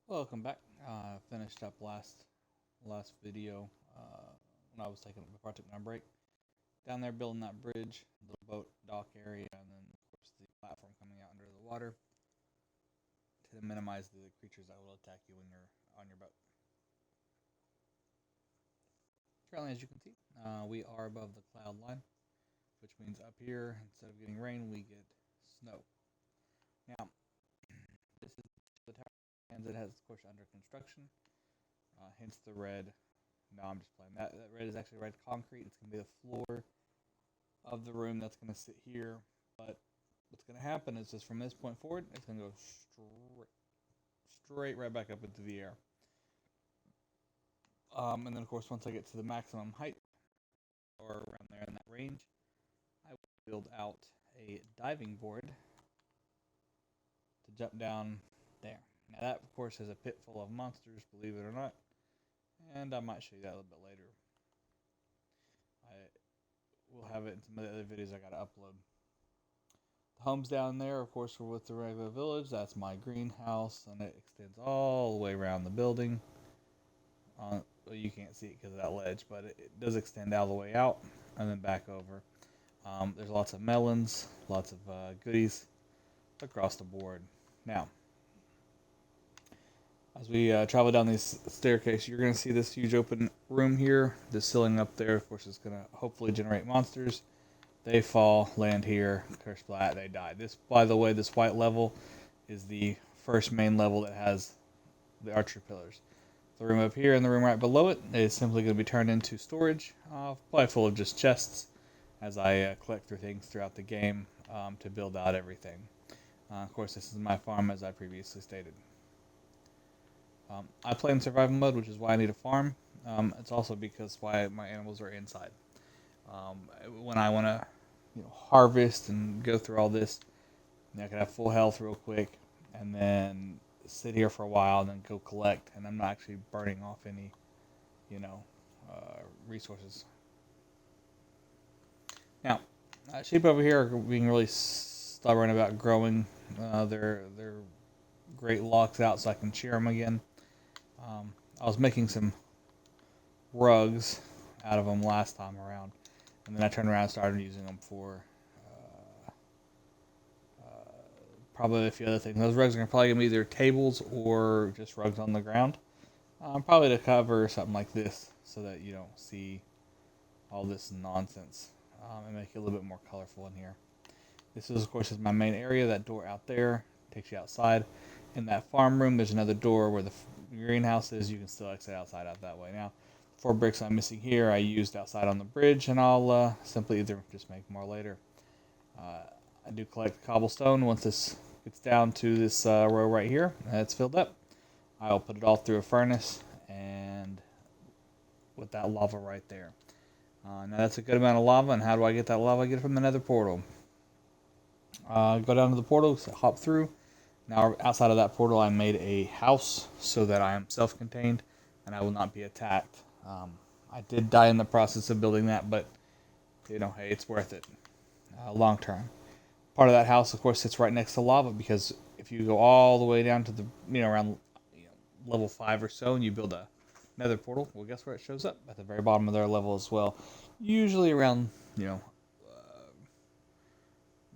Welcome back. Finished up last video when I was taking before I took my break. Down there building that bridge, the boat dock area, and then of course the platform coming out under the water to minimize the creatures that will attack you when you're on your boat. Currently, as you can see, we are above the cloud line, which means up here instead of getting rain, we get snow. Now, this is the tower, and it has of course under construction. Hence the red. No, I'm just playing. That red is actually red concrete. It's going to be the floor of the room that's going to sit here. But what's going to happen is just from this point forward, it's going to go straight right back up into the air. And then, of course, once I get to the maximum height, or around there in that range, I will build out a diving board to jump down there. Now, that, of course, is a pit full of monsters, believe it or not. And I might show you that a little bit later. I will have it in some of the other videos I gotta upload. The homes down there, of course, are with the regular village. That's my greenhouse, and it extends all the way around the building. Well, you can't see it because of that ledge, but it does extend all the way out and then back over. There's lots of melons, lots of goodies across the board. Now, as we travel down this staircase, you're going to see this huge open room here. The ceiling up there, of course, is going to hopefully generate monsters. They fall, land here, curse splat, they die. This, by the way, this white level is the first main level that has the archer pillars. The room up here and the room right below it is simply going to be turned into storage, probably full of just chests, as I collect through things throughout the game to build out everything. Of course, this is my farm, as I previously stated. I play in survival mode, which is why I need a farm. It's also because why my animals are inside. When I want to, harvest and go through all this, I can have full health real quick, and then sit here for a while, and then go collect. And I'm not actually burning off any, resources. Now, sheep over here are being really stubborn about growing their great locks out, so I can shear them again. I was making some rugs out of them last time around, and then I turned around and started using them for probably a few other things. Those rugs are probably going to be either tables or just rugs on the ground. Probably to cover something like this so that you don't see all this nonsense and make it a little bit more colorful in here. This is, of course, is my main area. That door out there takes you outside. In that farm room, there's another door where the greenhouse is. You can still exit outside out that way. Now, 4 bricks I'm missing here, I used outside on the bridge, and I'll simply either just make more later. I do collect cobblestone. Once this gets down to this row right here, and it's filled up, I'll put it all through a furnace and with that lava right there. Now that's a good amount of lava, and how do I get that lava? I get it from the nether portal. Go down to the portal, hop through. Now outside of that portal, I made a house so that I am self-contained and I will not be attacked. I did die in the process of building that, but hey, it's worth it long term. Part of that house, of course, sits right next to lava because if you go all the way down to the around level 5 or so, and you build a nether portal, well, guess where it shows up? At the very bottom of their level as well. Usually around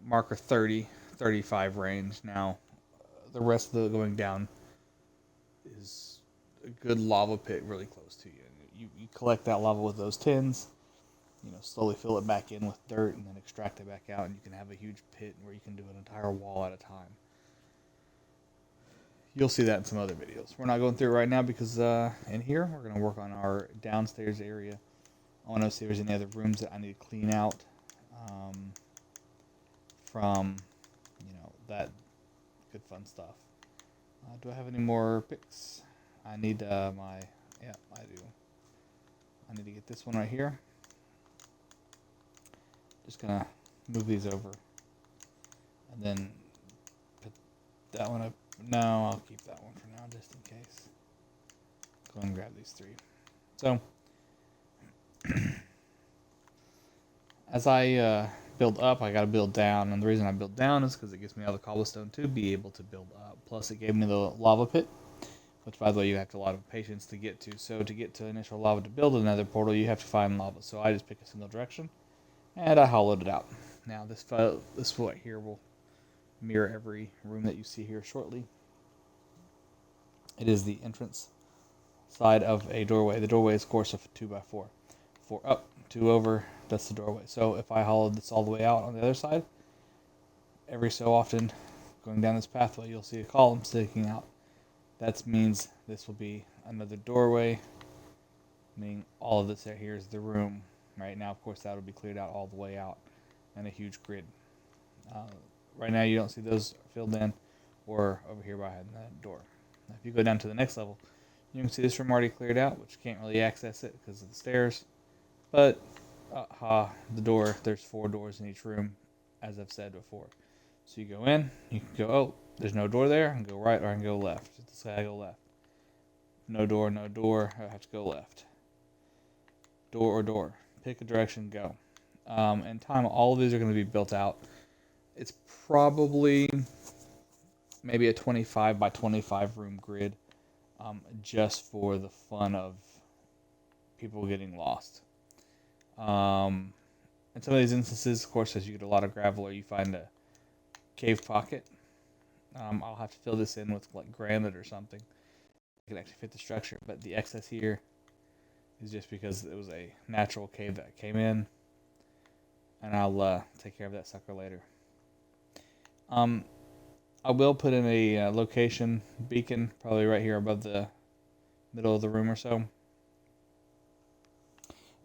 marker 30, 35 range. Now, the rest of the going down is a good lava pit really close to you. You collect that lava with those tins, slowly fill it back in with dirt and then extract it back out, and you can have a huge pit where you can do an entire wall at a time. You'll see that in some other videos. We're not going through it right now because in here we're going to work on our downstairs area. I want to see if there's any other rooms that I need to clean out from, that good fun stuff. Do I have any more picks? I need yeah, I do. I need to get this one right here. Just gonna move these over and then put that one up. No, I'll keep that one for now just in case. Go and grab these 3. So as I build up, I gotta build down, and the reason I build down is because it gives me all the cobblestone to be able to build up. Plus, it gave me the lava pit, which, by the way, you have a lot of patience to get to. So to get to initial lava to build another portal, you have to find lava. So I just pick a single direction, and I hollowed it out. Now this right here will mirror every room that you see here shortly. It is the entrance side of a doorway. The doorway is, of course, a 2x4. 4 up, 2 over, that's the doorway. So if I hollowed this all the way out on the other side, every so often, going down this pathway, you'll see a column sticking out. That means this will be another doorway, meaning all of this here is the room. Right now, of course, that will be cleared out all the way out, and a huge grid. Right now, you don't see those filled in, or over here behind that door. Now, if you go down to the next level, you can see this room already cleared out, which you can't really access it because of the stairs. But, the door, there's 4 doors in each room, as I've said before. So you go in, you can go, oh, there's no door there, I can go right, or I can go left. This guy, I go left. No door, I have to go left. Door or door. Pick a direction, go. In time, all of these are going to be built out. It's probably maybe a 25 by 25 room grid, just for the fun of people getting lost. In some of these instances, of course, as you get a lot of gravel or you find a cave pocket, I'll have to fill this in with like granite or something. It can actually fit the structure, but the excess here is just because it was a natural cave that came in, and I'll take care of that sucker later. I will put in a location beacon, probably right here above the middle of the room or so.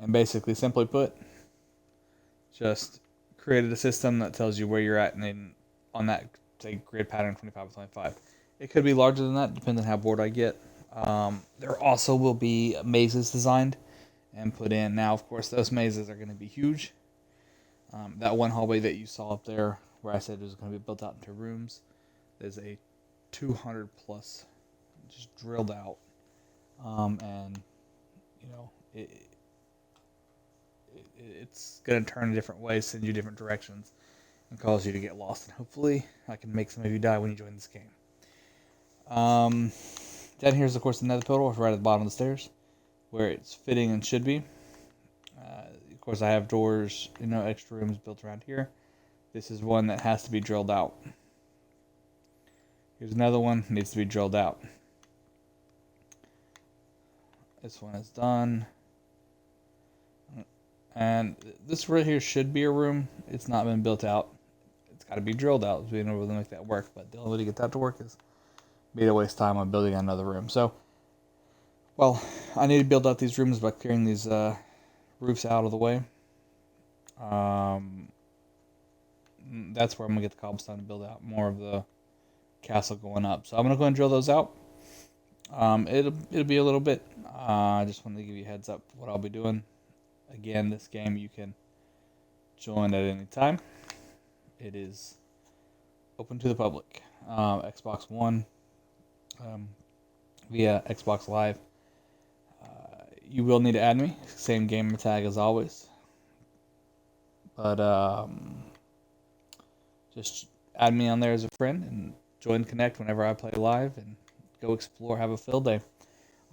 And basically, simply put, just created a system that tells you where you're at, and then on that, say, grid pattern 25 by 25. It could be larger than that, depending on how bored I get. There also will be mazes designed and put in. Now, of course, those mazes are going to be huge. That one hallway that you saw up there, where I said it was going to be built out into rooms, there's a 200 plus just drilled out, and you know it's going to turn a different way, send you different directions, and cause you to get lost. And hopefully, I can make some of you die when you join this game. Down here is, of course, the nether portal, right at the bottom of the stairs, where it's fitting and should be. Of course, I have doors, extra rooms built around here. This is one that has to be drilled out. Here's another one that needs to be drilled out. This one is done. And this right here should be a room. It's not been built out. It's got to be drilled out. We don't really make that work. But the only way to get that to work is be to waste time on building another room. So, well, I need to build out these rooms by clearing these roofs out of the way. That's where I'm going to get the cobblestone to build out more of the castle going up. So I'm going to go and drill those out. It'll be a little bit. I just wanted to give you a heads up what I'll be doing. Again, this game you can join at any time. It is open to the public. Xbox One, via Xbox Live. You will need to add me. Same gamer tag as always. But just add me on there as a friend and join Connect whenever I play live and go explore, have a field day.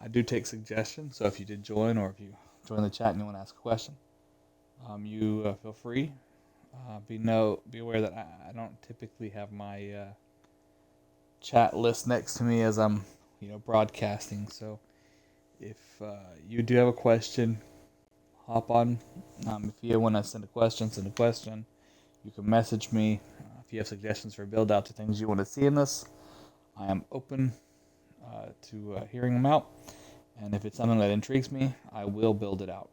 I do take suggestions, so if you did join or if you join the chat and you want to ask a question, you feel free. Be aware that I don't typically have my chat list next to me as I'm broadcasting. So if you do have a question, hop on. If you want to send a question, send a question. You can message me. If you have suggestions for build out to things you want to see in this, I am open to hearing them out. And if it's something that intrigues me, I will build it out.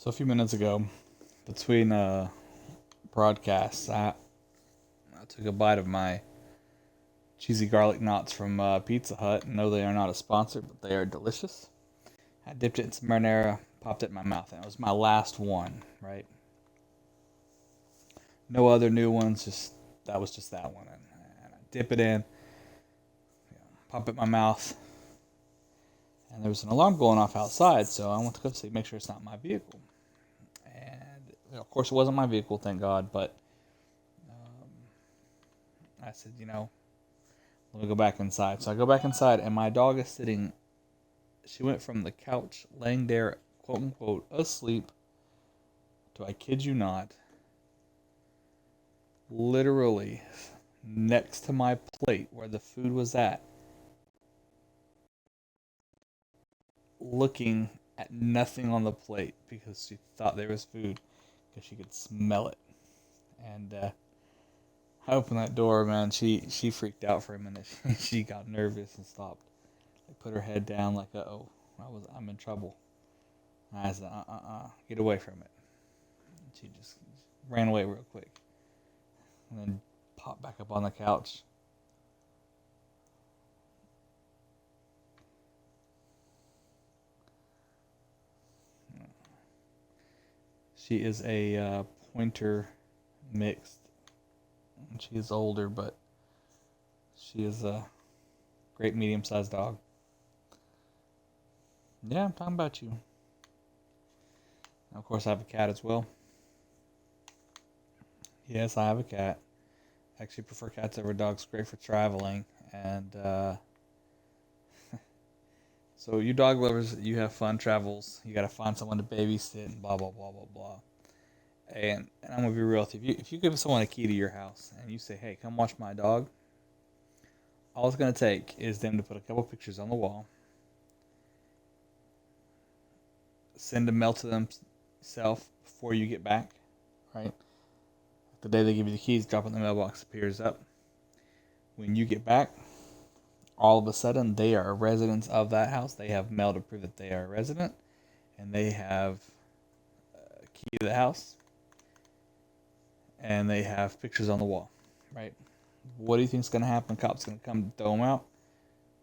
So a few minutes ago, between broadcasts, I took a bite of my cheesy garlic knots from Pizza Hut. No, they are not a sponsor, but they are delicious. I dipped it in some marinara, popped it in my mouth, and it was my last one, right? No other new ones, just that was just that one. And I dip it in, pop it in my mouth, and there was an alarm going off outside, so I went to go see, make sure it's not my vehicle. And of course, it wasn't my vehicle, thank God, but I said, let me go back inside. So I go back inside, and my dog is sitting. She went from the couch, laying there, quote unquote, asleep, to, I kid you not, literally next to my plate where the food was at, looking at nothing on the plate because she thought there was food because she could smell it. And I opened that door, man. She freaked out for a minute. She got nervous and stopped. Like, put her head down, like, uh-oh, I'm in trouble. And I said, get away from it. And she just ran away real quick, and then popped back up on the couch. She is a pointer mixed. She is older, but she is a great medium-sized dog. Yeah, I'm talking about you. And of course, I have a cat as well. Yes, I have a cat. I actually prefer cats over dogs. Great for traveling. And so you dog lovers, you have fun travels. You got to find someone to babysit and blah, blah, blah, blah, blah. And I'm going to be real with you. If you give someone a key to your house and you say, hey, come watch my dog, all it's going to take is them to put a couple pictures on the wall, send a mail to themselves before you get back, right? The day they give you the keys, drop it in the mailbox, appears up. When you get back, all of a sudden they are residents of that house. They have mail to prove that they are a resident, and they have a key to the house, and they have pictures on the wall, right? What do you think is going to happen? Cops going to come throw them out?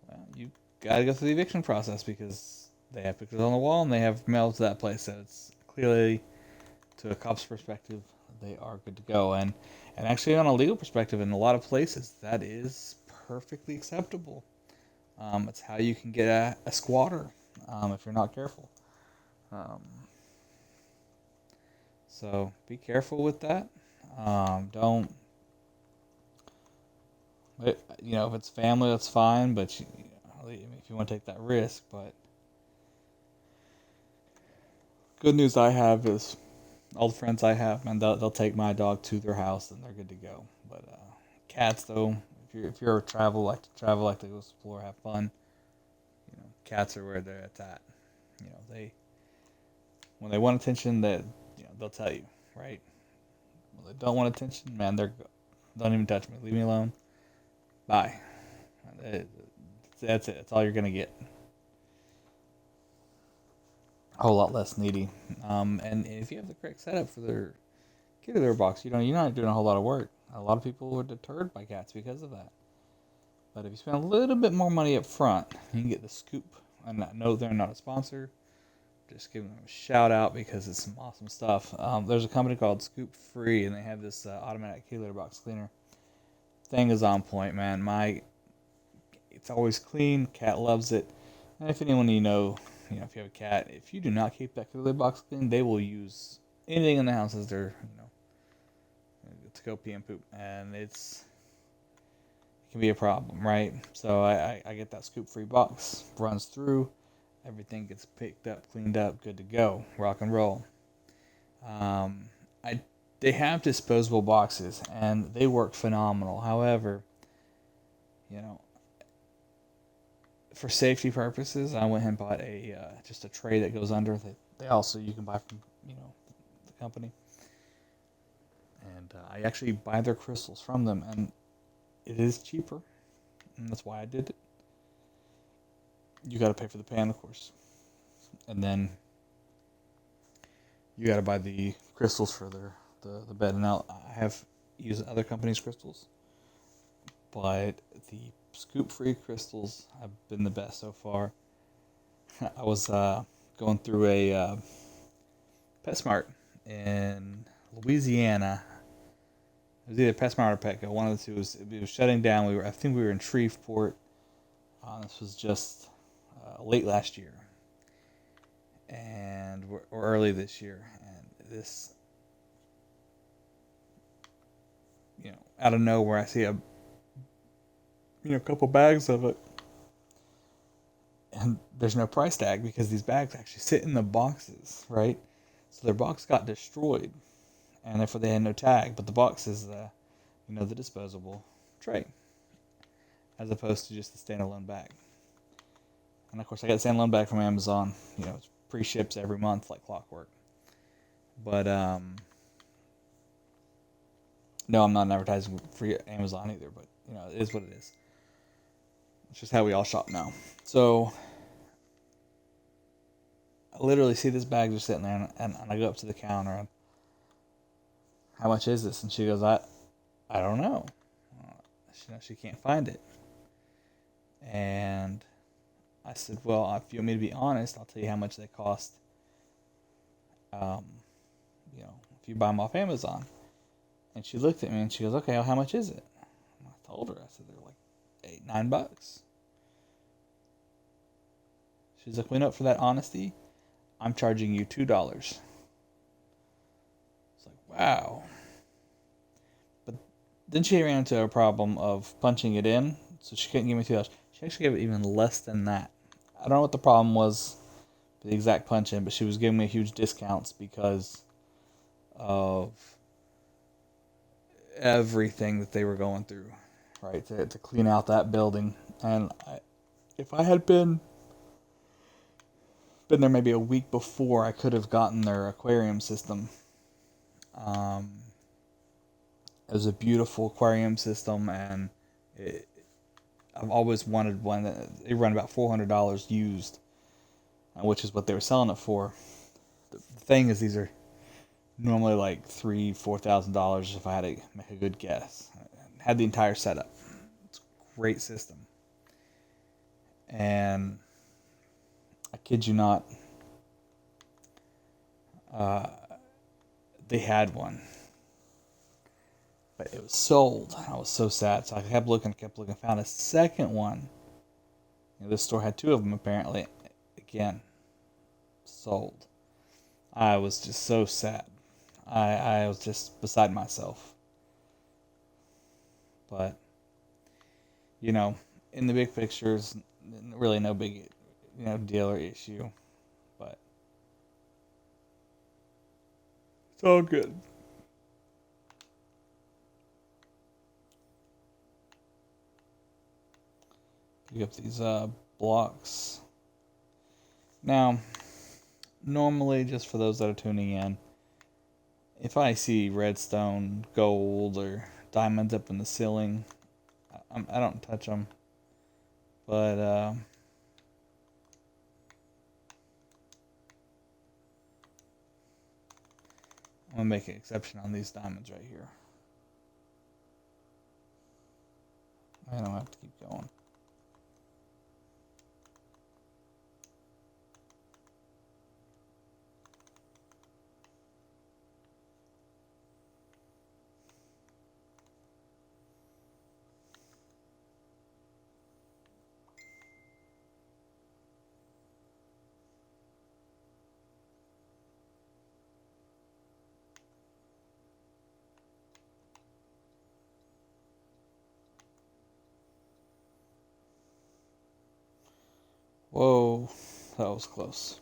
Well, you got to go through the eviction process because they have pictures on the wall and they have mail to that place. So it's clearly, to a cop's perspective, they are good to go. And actually, on a legal perspective, in a lot of places, that is perfectly acceptable. It's how you can get a squatter if you're not careful. So be careful with that. Don't. If it's family, that's fine. But if you want to take that risk, but good news I have is all the friends I have, man, they'll take my dog to their house and they're good to go. But cats, though, if you're like to go explore, have fun, cats are where they're at. They when they want attention, they'll tell you, right? When they don't want attention, man, don't even touch me, leave me alone, bye. That's it. That's all you're gonna get. A whole lot less needy. And if you have the correct setup for their kitty litter box, you're not doing a whole lot of work. A lot of people are deterred by cats because of that. But if you spend a little bit more money up front, you can get the Scoop. And I know they're not a sponsor. Just giving them a shout out because it's some awesome stuff. There's a company called Scoop Free, and they have this automatic kitty litter box cleaner. Thing is on point, man. It's always clean. Cat loves it. And if anyone if you have a cat, if you do not keep that kitty litter box clean, they will use anything in the house as their, to go pee and poop, and it can be a problem, right? So I get that Scoop Free box, runs through, everything gets picked up, cleaned up, good to go, rock and roll. They have disposable boxes, and they work phenomenal. However, for safety purposes, I went and bought just a tray that goes under. They also, you can buy from the company, and I actually buy their crystals from them, and it is cheaper, and that's why I did it. You got to pay for the pan, of course, and then you got to buy the crystals for the bed. Now I have used other companies' crystals, but the scoop free crystals have been the best so far. I was going through a PetSmart in Louisiana. It was either PetSmart or Petco. One of the two was shutting down. I think we were in Shreveport. This was just late last year, or early this year, and this, out of nowhere, I see a couple bags of it, and there's no price tag because these bags actually sit in the boxes, right? So their box got destroyed, and therefore they had no tag. But the box is the disposable tray, as opposed to just the standalone bag. And of course, I got the standalone bag from Amazon. It's pre-ships every month like clockwork. But no, I'm not advertising for Amazon either. But it is what it is. It's just how we all shop now. So I literally see this bag just sitting there, and I go up to the counter and, how much is this? And she goes, I don't know. She can't find it. And I said, well, if you want me to be honest, I'll tell you how much they cost. If you buy them off Amazon. And she looked at me and she goes, okay, well, how much is it? And I told her, I said, they're like $8-9. She's like, for that honesty, I'm charging you $2. It's like, wow. But then she ran into a problem of punching it in, so she couldn't give me $2. She actually gave it even less than that. I don't know what the problem was for the exact punch in, but she was giving me huge discounts because of everything that they were going through, right, to clean out that building. And if I had been there maybe a week before, I could have gotten their aquarium system. It was a beautiful aquarium system, and I've always wanted one. They run about $400 used, which is what they were selling it for. The thing is, these are normally like $3,000-4,000 if I had to make a good guess. I had the entire setup. It's a great system, and I kid you not, they had one, but it was sold. I was so sad, so I kept looking, found a second one. This store had two of them apparently. Again, sold. I was just so sad. I was just beside myself. But in the big picture, it's really no big deal or issue. But it's all good. Pick up these blocks. Now, normally, just for those that are tuning in, if I see redstone, gold, or diamonds up in the ceiling, I don't touch them. But I'm going to make an exception on these diamonds right here. I don't have to keep going. Whoa, that was close.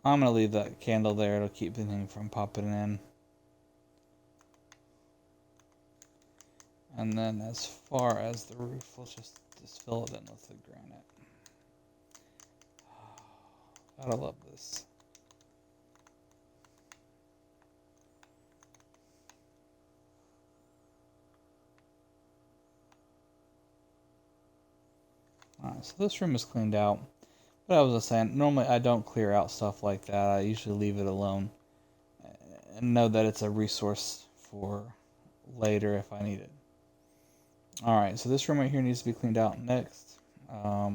I'm going to leave that candle there. It'll keep the thing from popping in. And then as far as the roof, let's just fill it in with the granite. Gotta love this. Alright, so this room is cleaned out. But I was just saying, normally I don't clear out stuff like that. I usually leave it alone and know that it's a resource for later if I need it. Alright, so this room right here needs to be cleaned out next. I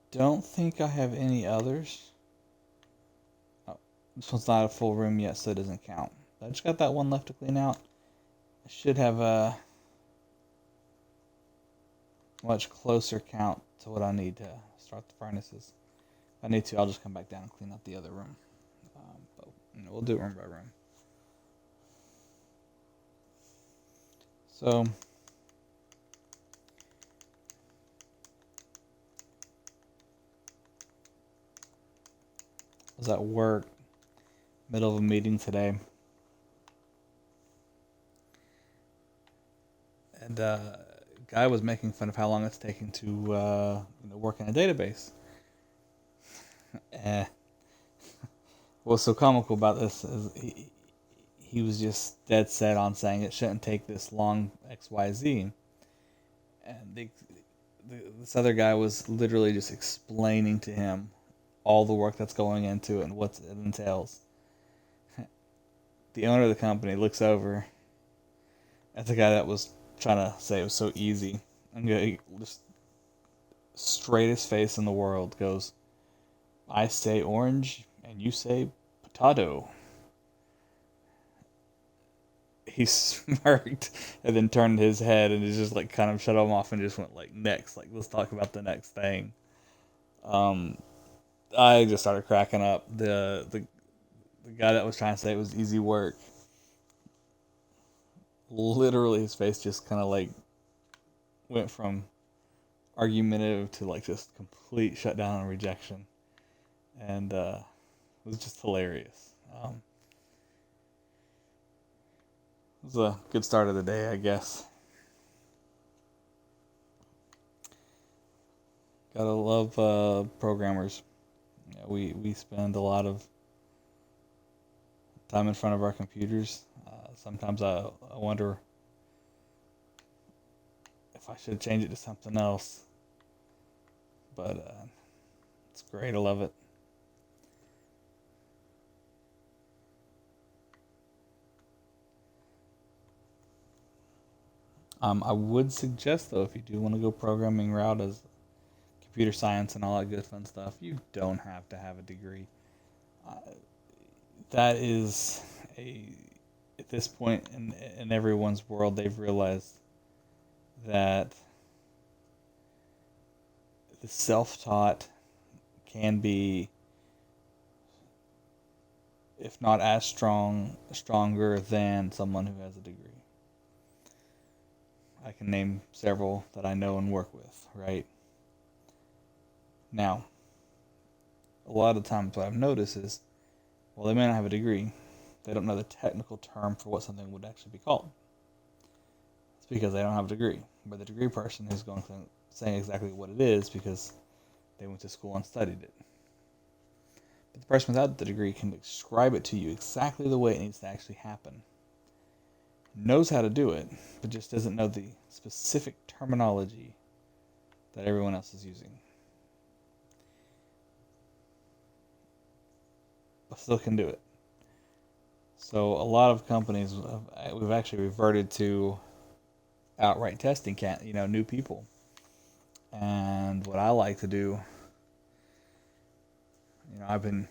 don't think I have any others. Oh, this one's not a full room yet, so it doesn't count. I just got that one left to clean out. I should have a much closer count to what I need to start the furnaces. If I need to, I'll just come back down and clean up the other room. But we'll do it room by room. So I was at work, middle of a meeting today, and guy was making fun of how long it's taking to work in a database. What's so comical about this is he was just dead set on saying it shouldn't take this long, XYZ. And this other guy was literally just explaining to him all the work that's going into it and what it entails. The owner of the company looks over at the guy that was trying to say it was so easy, and just straightest face in the world goes, "I say orange and you say potato." He smirked and then turned his head and just like kind of shut him off and just went like, next, like let's talk about the next thing. I just started cracking up. The guy that was trying to say it was easy work, literally his face just kind of like went from argumentative to like just complete shutdown and rejection, and it was just hilarious. It was a good start of the day, I guess. Gotta love programmers. Yeah, we spend a lot of time in front of our computers. Sometimes I wonder if I should change it to something else. But it's great. I love it. I would suggest, though, if you do want to go programming route as computer science and all that good fun stuff, you don't have to have a degree. That is at this point in everyone's world, they've realized that the self-taught can be, if not as stronger than someone who has a degree. I can name several that I know and work with, right? Now, a lot of times what I've noticed is, well, they may not have a degree. They don't know the technical term for what something would actually be called. It's because they don't have a degree. But the degree person is going to say exactly what it is because they went to school and studied it. But the person without the degree can describe it to you exactly the way it needs to actually happen. Knows how to do it, but just doesn't know the specific terminology that everyone else is using. But still can do it. So a lot of companies, we've actually reverted to outright testing new people. And what I like to do, I've been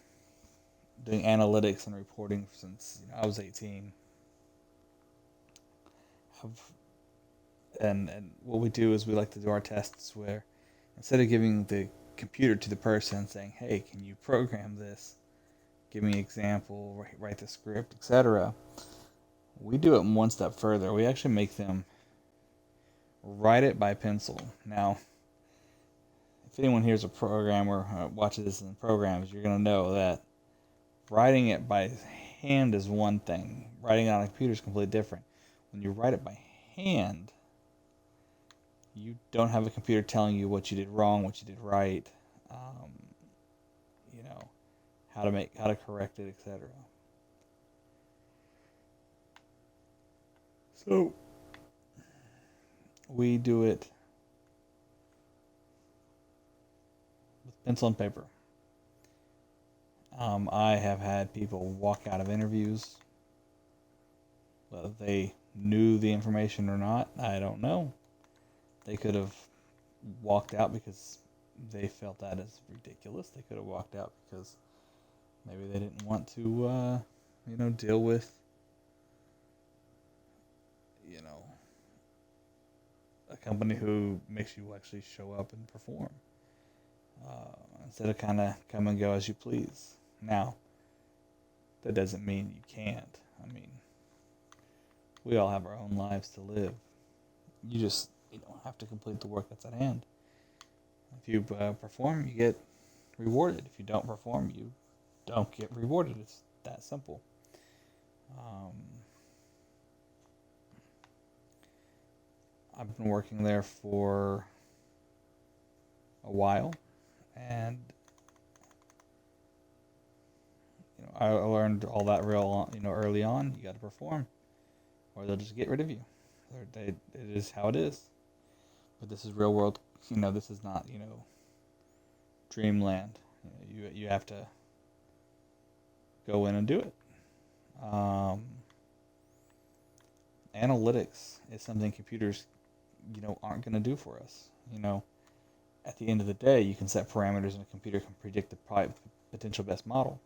doing analytics and reporting since I was 18. And what we do is we like to do our tests where instead of giving the computer to the person and saying, hey, can you program this? Give me an example, write the script, etc. We do it one step further. We actually make them write it by pencil. Now, if anyone here is a programmer or watches this in programs, you're going to know that writing it by hand is one thing. Writing it on a computer is completely different. When you write it by hand, you don't have a computer telling you what you did wrong, what you did right, um, you know, how to correct it, etc. So we do it with pencil and paper. I have had people walk out of interviews, whether they knew the information or not, I don't know. They could have walked out because they felt that is ridiculous. They could have walked out because maybe they didn't want to, deal with, you know, a company who makes you actually show up and perform instead of kind of come and go as you please. Now, that doesn't mean you can't. I mean, we all have our own lives to live. You don't have to complete the work that's at hand. If you perform, you get rewarded. If you don't perform, you don't get rewarded. It's that simple. I've been working there for a while, and I learned all that early on. You got to perform, or they'll just get rid of you. It is how it is. But this is real world. This is not dreamland. You have to go in and do it. Analytics is something computers aren't going to do for us. At the end of the day, you can set parameters and a computer can predict the potential best model.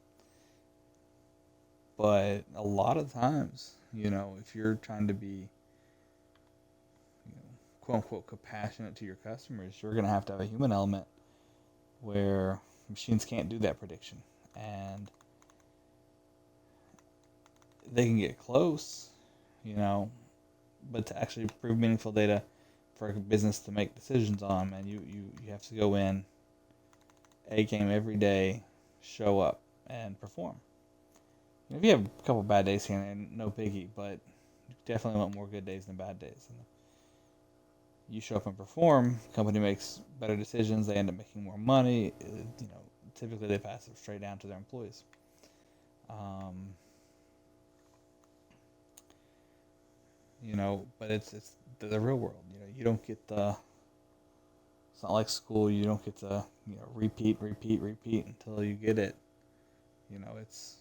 But a lot of times, if you're trying to be, quote unquote, compassionate to your customers, you're going to have a human element where machines can't do that prediction. And they can get close, but to actually prove meaningful data for a business to make decisions on, man, you have to go in, A-game every day, show up, and perform. If you have a couple bad days here and there, no biggie, but you definitely want more good days than bad days. And you show up and perform, company makes better decisions, they end up making more money. Typically they pass it straight down to their employees. But it's the real world. You don't get it's not like school. You don't get to repeat until you get it. It's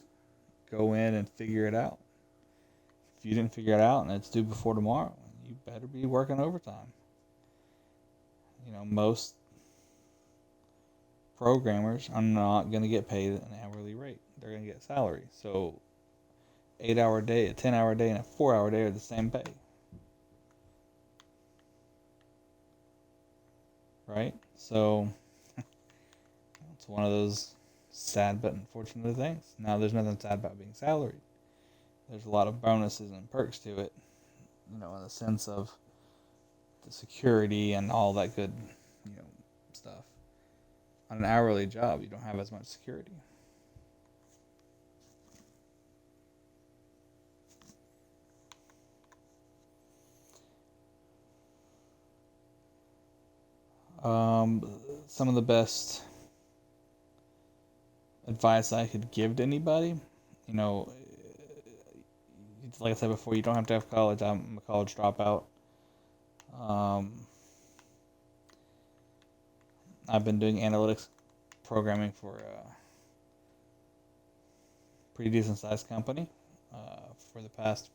go in and figure it out. If you didn't figure it out and it's due before tomorrow, you better be working overtime. Most programmers are not going to get paid an hourly rate. They're going to get salary. So 8-hour day, a 10-hour day, and a 4-hour day are the same pay. Right? So it's one of those sad but unfortunate things. Now, there's nothing sad about being salaried. There's a lot of bonuses and perks to it, in the sense of the security and all that good, stuff. On an hourly job, you don't have as much security. Some of the best advice I could give to anybody, like I said before, you don't have to have college. I'm a college dropout. I've been doing analytics programming for a pretty decent sized company for the past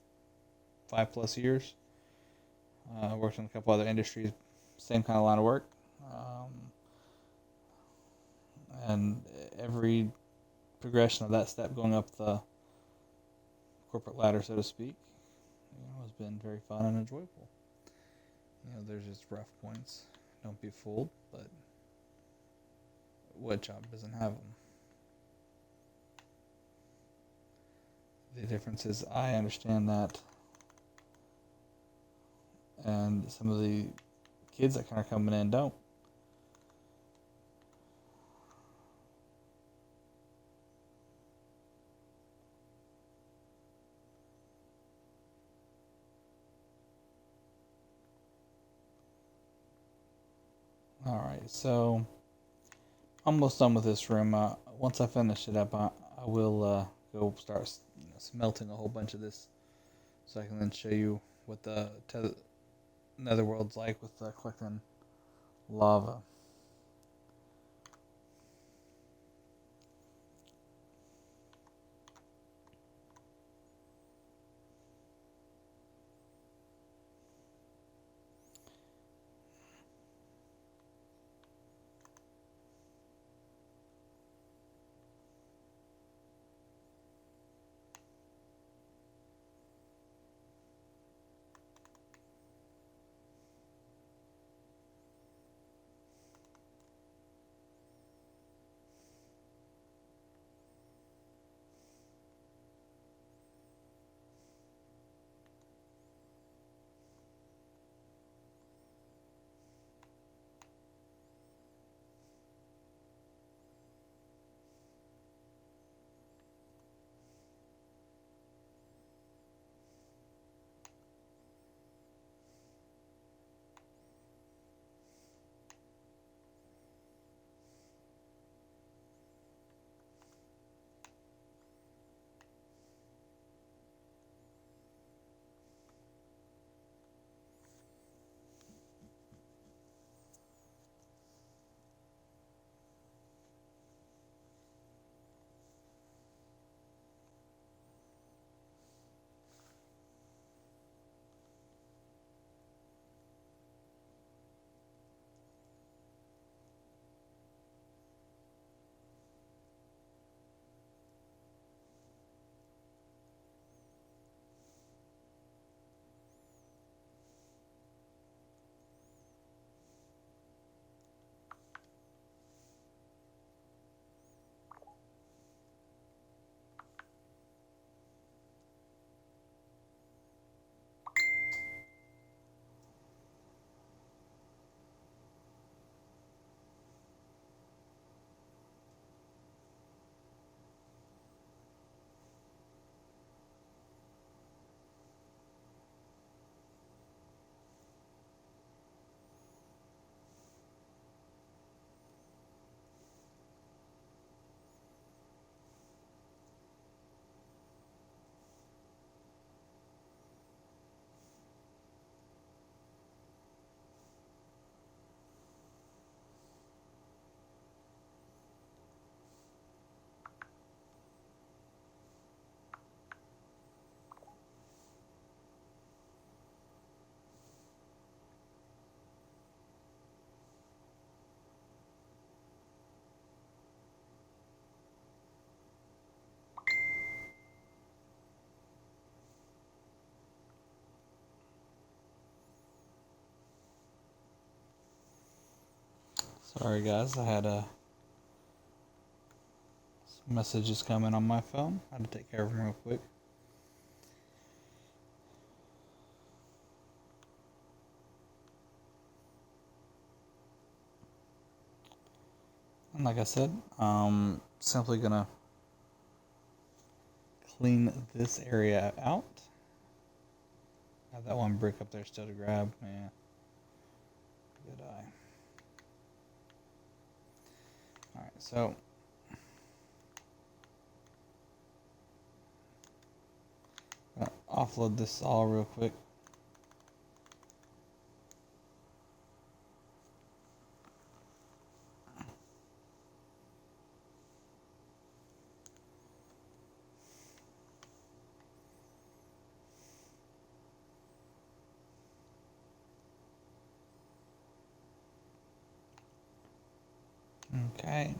5+ years. Worked in a couple other industries, same kind of line of work. And every progression of that step going up the corporate ladder, so to speak, has been very fun and enjoyable. There's just rough points. Don't be fooled, but what job doesn't have them? The difference is I understand that, and some of the kids that kind of coming in don't. Alright, so almost done with this room. Once I finish it up, I will go start smelting a whole bunch of this so I can then show you what the netherworld's like with collecting lava. Sorry guys, I had some messages coming on my phone. I had to take care of them real quick. And like I said, simply gonna clean this area out. Have that one brick up there still to grab, man. Good eye. Alright, so offload this all real quick. Okay.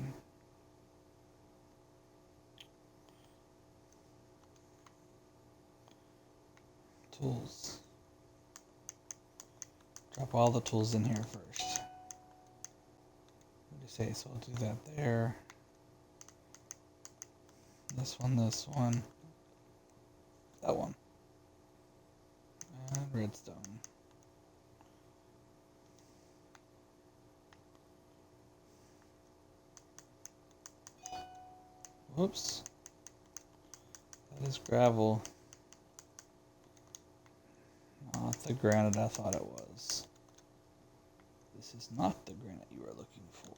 Tools. Drop all the tools in here first. What do you say? So I'll do that there. This one, that one. And redstone. Whoops. That is gravel. Not the granite I thought it was. This is not the granite you are looking for.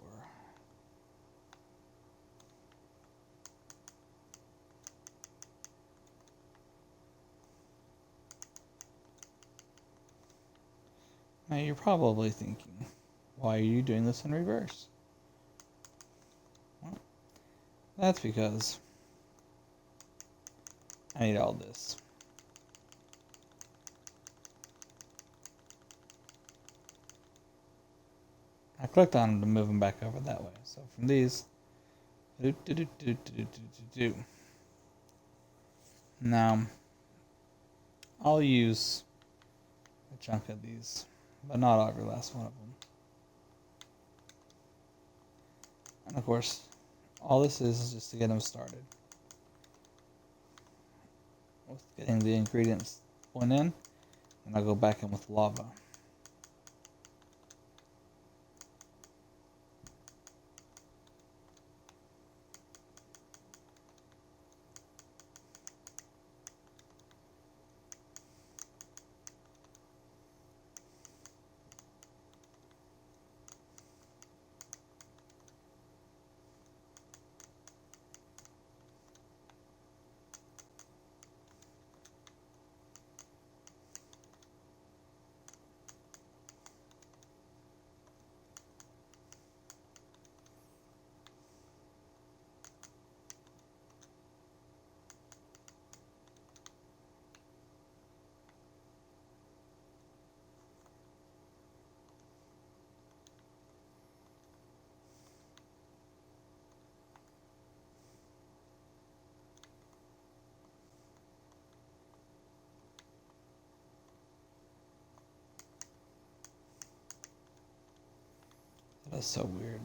Now you're probably thinking, why are you doing this in reverse? Well, that's because I need all this. I clicked on them to move them back over that way. So from these, now I'll use a chunk of these, but not every last one of them. And of course, all this is just to get them started with getting the ingredients going in, and I'll go back in with lava. That's so weird.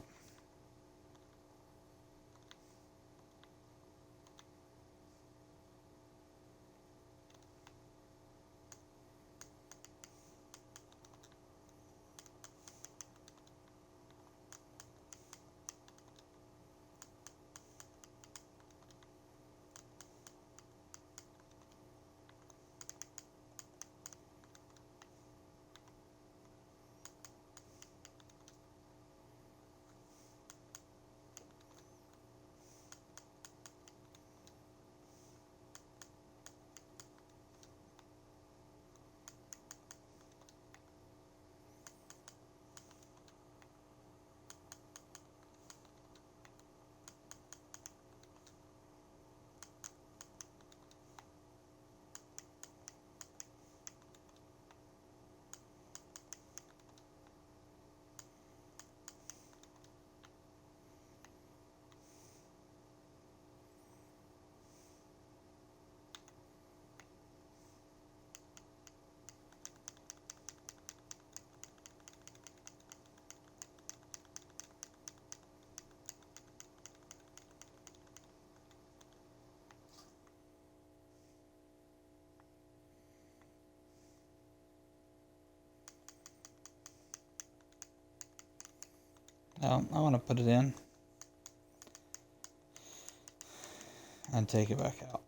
Now I want to put it in and take it back out.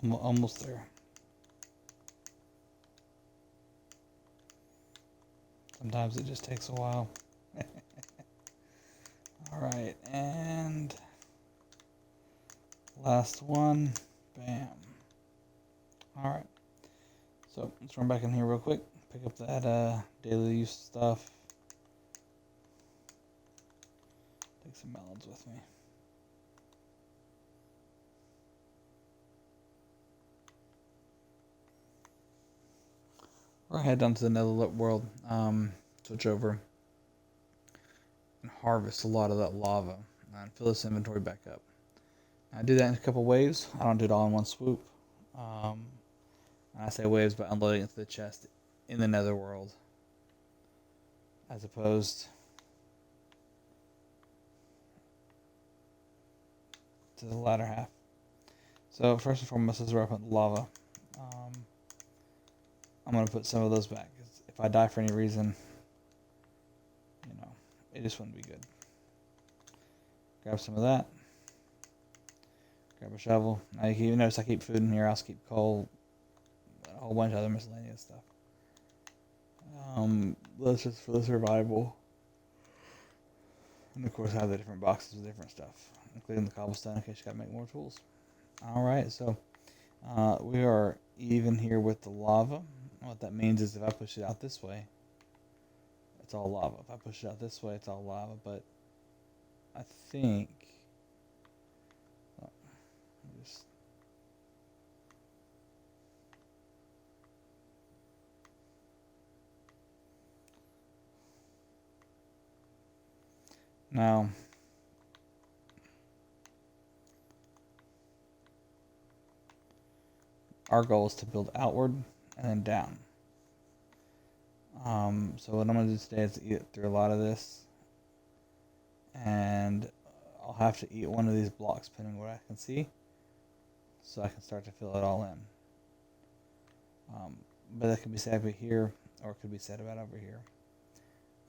Almost there. Sometimes it just takes a while. Alright, and last one. Bam. Alright. So let's run back in here real quick. Pick up that daily use stuff. Take some melons with me. We're gonna head down to the nether world. Switch over and harvest a lot of that lava and fill this inventory back up. I do that in a couple waves. I don't do it all in one swoop. And I say waves by unloading it into the chest in the netherworld, as opposed to the latter half. So first and foremost, as we're up in lava, I'm gonna put some of those back. If I die for any reason, it just wouldn't be good. Grab some of that. Grab a shovel. Now you notice I keep food in here. I also keep coal, a whole bunch of other miscellaneous stuff. That's just for the survival. And of course I have the different boxes with different stuff, including the cobblestone in case you gotta make more tools. Alright, so we are even here with the lava. What that means is if I push it out this way, it's all lava. If I push it out this way, it's all lava, but I think now our goal is to build outward and then down. So what I'm going to do today is eat through a lot of this, and I'll have to eat one of these blocks depending on what I can see, so I can start to fill it all in. But that could be said over here, or it could be said about over here.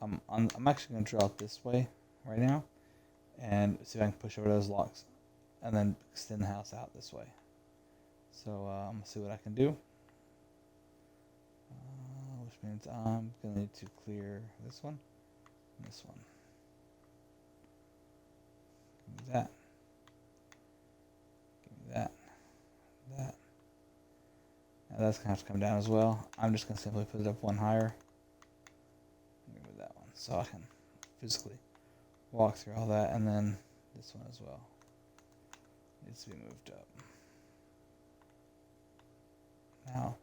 I'm actually going to draw it this way right now, and see if I can push over those blocks, and then extend the house out this way. So I'm going to see what I can do. Which means I'm going to need to clear this one and this one. Give me that. Give me that. That. Now that's going to have to come down as well. I'm just going to simply put it up one higher. Give me that one. So I can physically walk through all that, and then this one as well needs to be moved up. Now,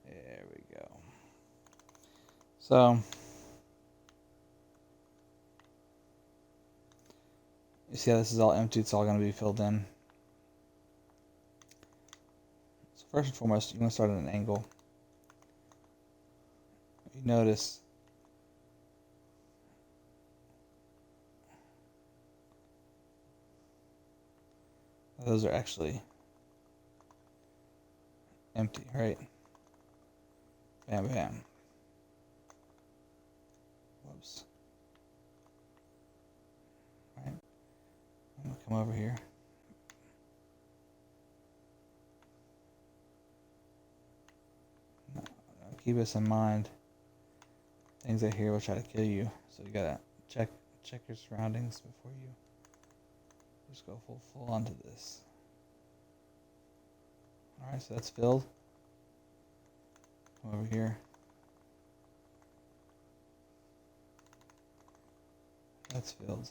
there we go. So, you see how this is all empty? It's all going to be filled in. So first and foremost, you want to start at an angle. You notice those are actually empty, right? Bam, bam. Whoops. Right. I'm gonna come over here. Now, keep this in mind. Things out here will try to kill you, so you gotta check your surroundings before you just go full onto this. All right, so that's filled. Come over here. That's filled.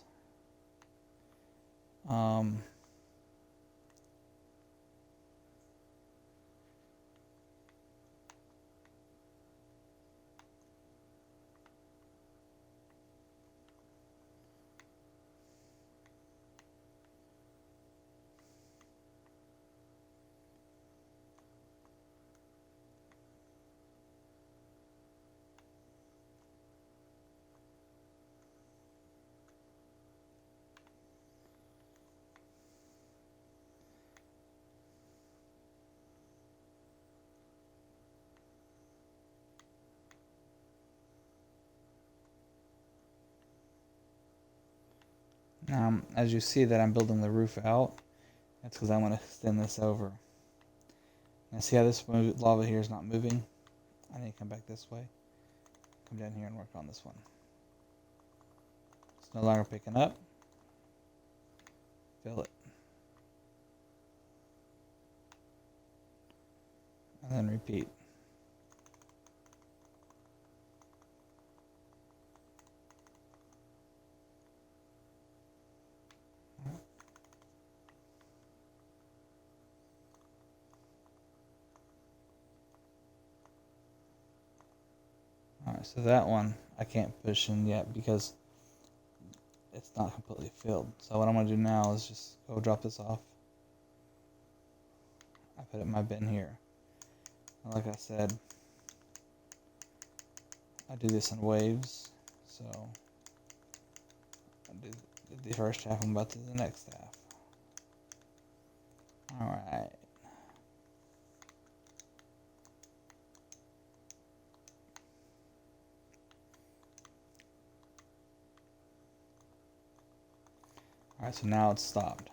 As you see that I'm building the roof out, That's because I'm going to extend this over. Now see how this lava here is not moving? I need to come back this way. Come down here and work on this one. It's no longer picking up. Fill it. And then repeat. Alright, so that one I can't push in yet because it's not completely filled. So what I'm going to do now is just go drop this off. I put it in my bin here. And like I said, I do this in waves. So I do the first half, I'm about to do the next half. Alright. Alright, so now it's stopped.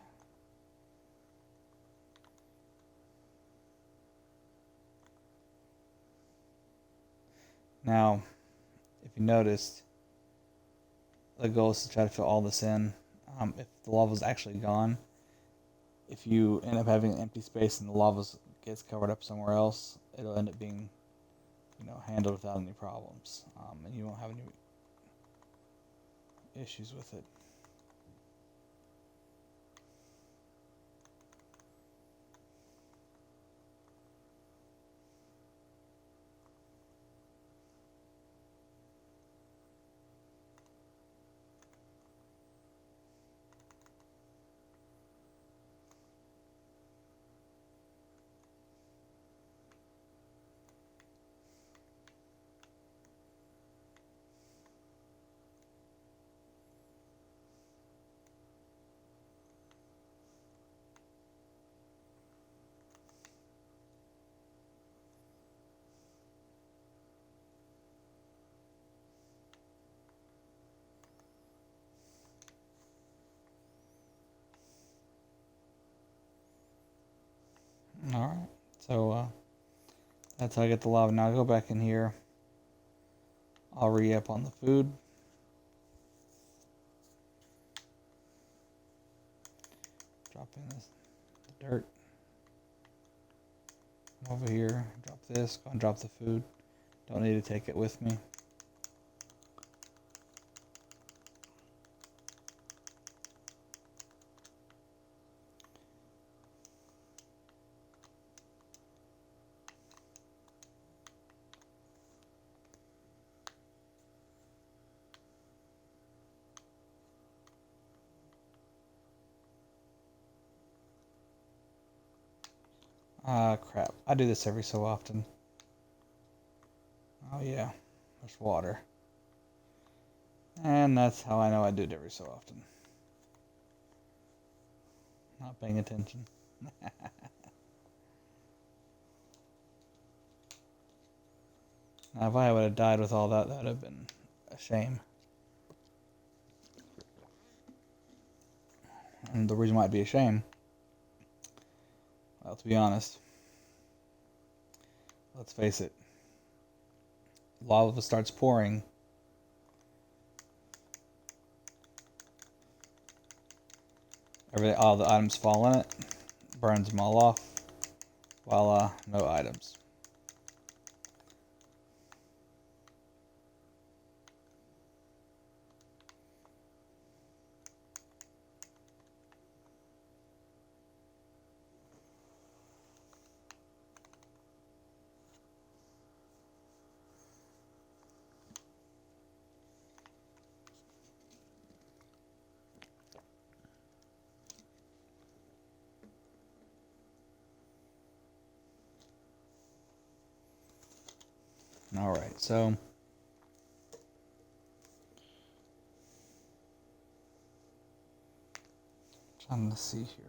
Now, if you noticed, the goal is to try to fill all this in. If the lava is actually gone, if you end up having an empty space and the lava gets covered up somewhere else, it'll end up being, handled without any problems, and you won't have any issues with it. Alright, so that's how I get the lava. Now I'll go back in here. I'll re-up on the food. Drop in the dirt. Come over here, drop this, go and drop the food. Don't need to take it with me. Ah, crap. I do this every so often. Oh, yeah. There's water. And that's how I know I do it every so often. Not paying attention. Now, if I would have died with all that, that would have been a shame. And the reason why it'd be a shame, well, to be honest, let's face it, lava starts pouring. All the items fall in it, burns them all off. Voila, no items. All right, so trying to see here.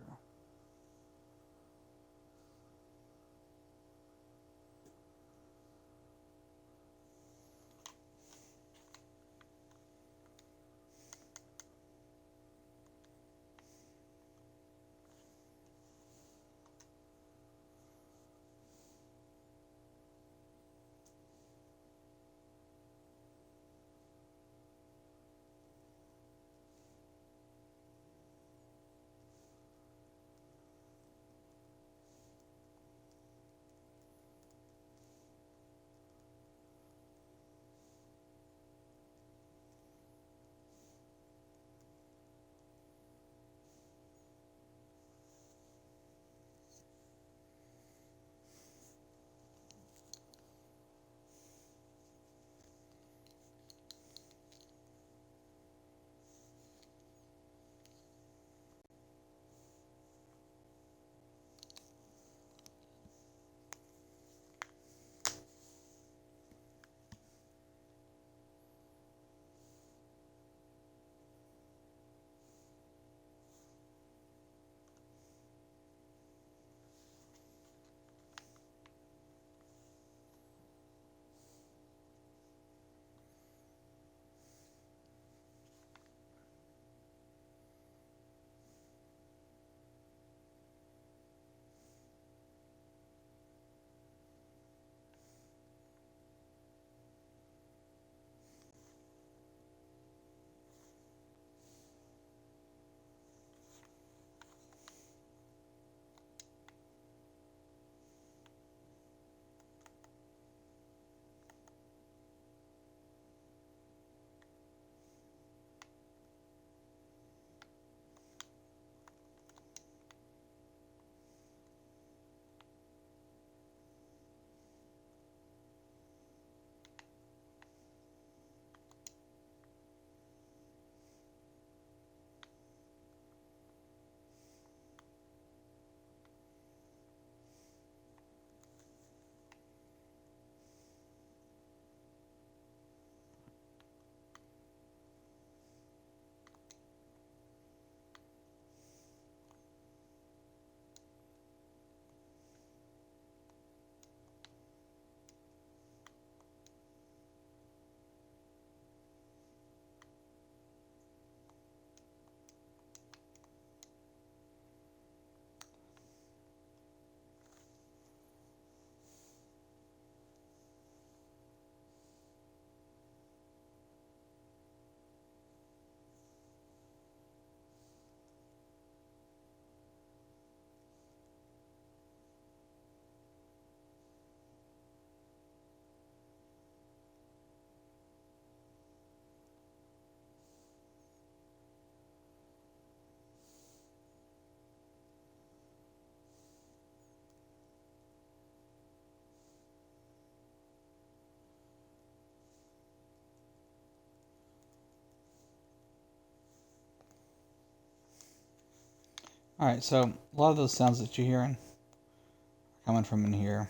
Alright, so a lot of those sounds that you're hearing are coming from in here.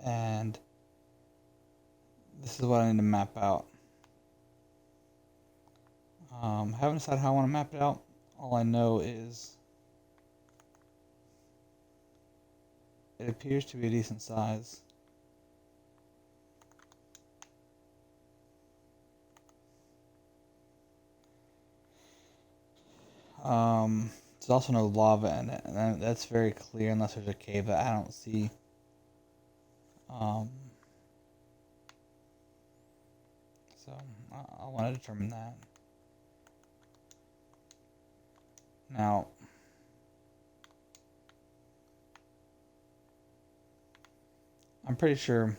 And this is what I need to map out. Haven't decided how I want to map it out. All I know is it appears to be a decent size. There's also no lava in it, and that's very clear unless there's a cave that I don't see. So I want to determine that. Now, I'm pretty sure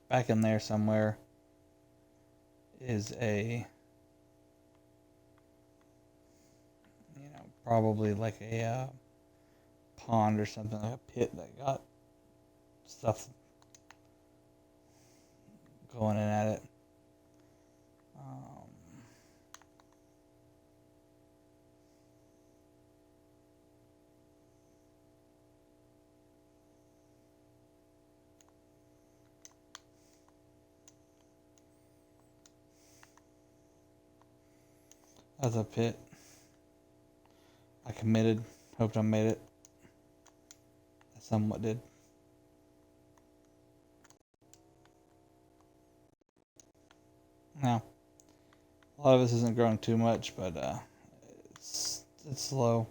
back in there somewhere is a, probably like a pond or something, like a pit that got stuff going in at it. That's a pit. I committed. Hoped I made it. I somewhat did. Now, a lot of this isn't growing too much, but it's slow.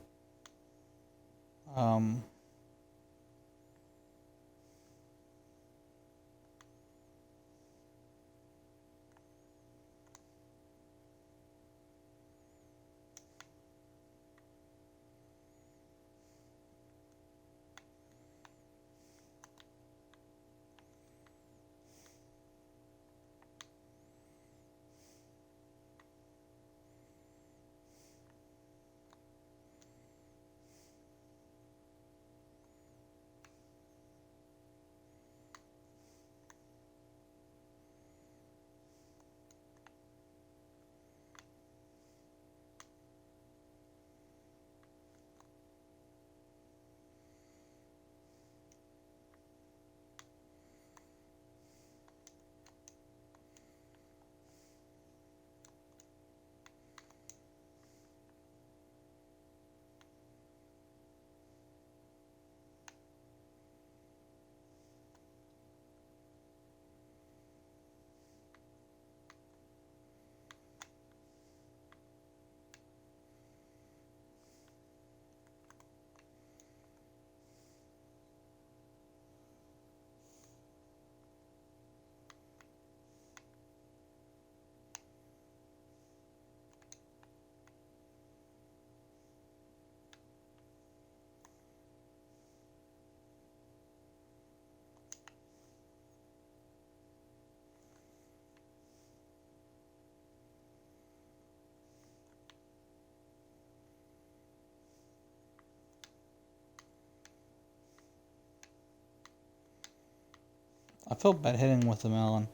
I feel bad hitting with the melon.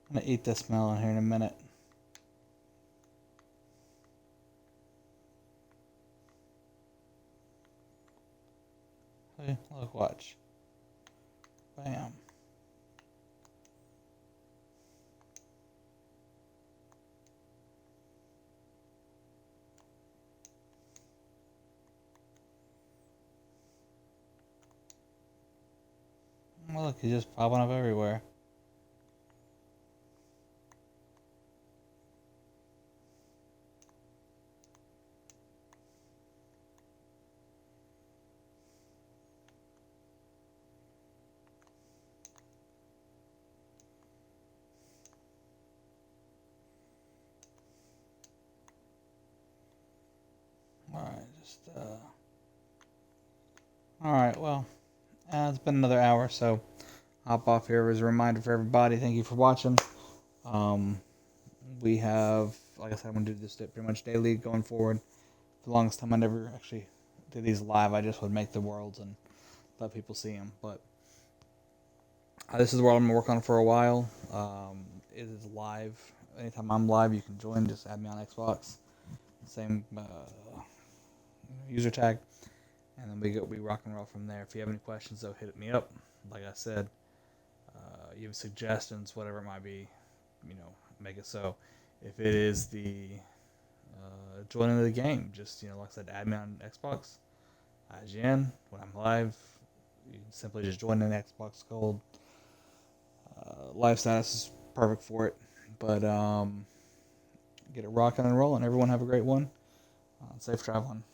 I'm gonna eat this melon here in a minute. Hey, look, watch. Bam. Well, look, he's just popping up everywhere. Alright, Alright, well, it's been another hour, so hop off here as a reminder for everybody. Thank you for watching. We have, like I said, I'm going to do this pretty much daily going forward. For the longest time, I never actually did these live. I just would make the worlds and let people see them. But this is the world I'm going to work on for a while. It is live. Anytime I'm live, you can join. Just add me on Xbox. Same user tag. and then we rock and roll from there. If you have any questions, though, hit me up. Like I said, you have suggestions, whatever it might be, make it so. If it is the joining the game, just like I said, add me on Xbox, IGN. When I'm live, you can simply just join in Xbox Gold. Live status is perfect for it, but get it rocking and rolling. Everyone have a great one. Safe traveling.